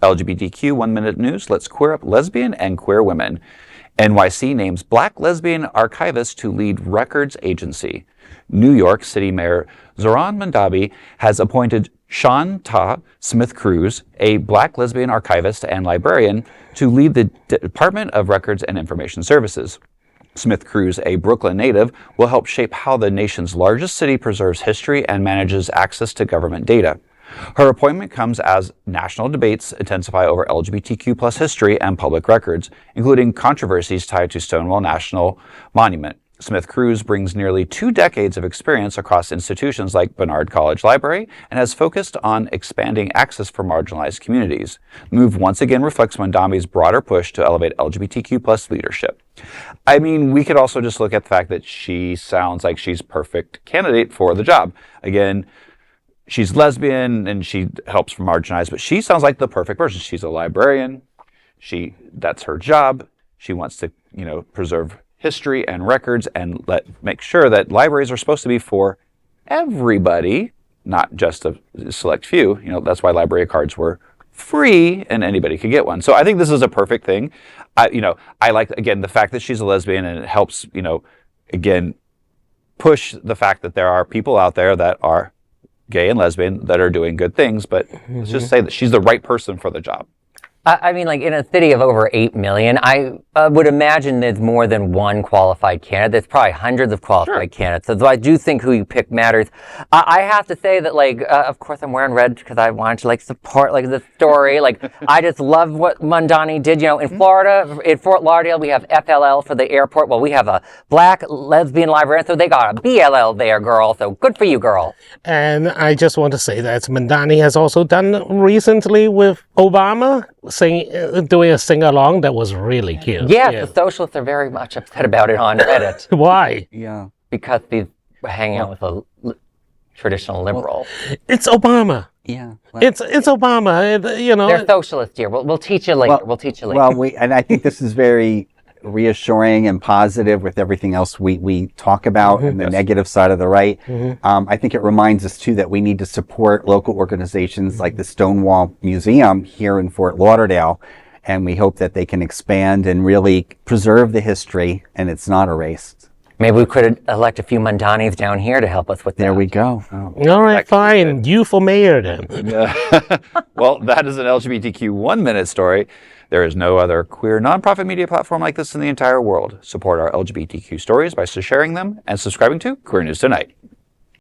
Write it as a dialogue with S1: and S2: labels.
S1: LGBTQ 1 Minute News. Let's queer up lesbian and queer women. NYC names Black Lesbian Archivist to lead records agency. New York City Mayor Zohran has appointed Shawn Smith-Cruz, a Black lesbian archivist and librarian, to lead the Department of Records and Information Services. Smith-Cruz, a Brooklyn native, will help shape how the nation's largest city preserves history and manages access to government data. Her appointment comes as national debates intensify over LGBTQ plus history and public records, including controversies tied to Stonewall National Monument. Smith-Cruz brings nearly 2 decades of experience across institutions like Barnard College Library and has focused on expanding access for marginalized communities. The move once again reflects Mamdani's broader push to elevate LGBTQ plus leadership. I mean, we could also just look at the fact that she sounds like she's a perfect candidate for the job. Again, she's lesbian and she helps for marginalized, but she sounds like the perfect person. She's a librarian. That's her job. She wants to, preserve history and records and make sure that libraries are supposed to be for everybody, not just a select few. That's why library cards were free and anybody could get one. So I think this is a perfect thing. I like, again, the fact that she's a lesbian, and it helps, again, push the fact that there are people out there that are gay and lesbian that are doing good things, but let's just say that she's the right person for the job.
S2: I mean, like in a city of over 8 million, I would imagine there's more than one qualified candidate. There's probably hundreds of qualified candidates. So I do think who you pick matters. I have to say that, of course, I'm wearing red because I wanted to support the story. I just love what Mamdani did. In Florida, in Fort Lauderdale, we have FLL for the airport. Well, we have a Black lesbian librarian, so they got a BLL there, girl. So good for you, girl.
S3: And I just want to say that Mamdani has also done recently with Obama, doing a sing-along that was really cute.
S2: Yeah, the socialists are very much upset about it on Reddit.
S3: Why?
S1: Yeah.
S2: Because he's hanging out with a traditional liberal.
S3: It's Obama.
S4: Yeah.
S3: Well, it's Obama.
S2: They're socialists here. We'll teach you later. We'll teach you later.
S4: Well, and I think this is very reassuring and positive with everything else we talk about and the negative side of the right. I think it reminds us too that we need to support local organizations like the Stonewall Museum here in Fort Lauderdale, and we hope that they can expand and really preserve the history and it's not erased.
S2: Maybe we could elect a few Mamdanis down here to help us with that.
S4: There we go.
S3: All right, fine. You for mayor then.
S1: Well, that is an LGBTQ 1 Minute story. There is no other queer nonprofit media platform like this in the entire world. Support our LGBTQ stories by sharing them and subscribing to Queer News Tonight.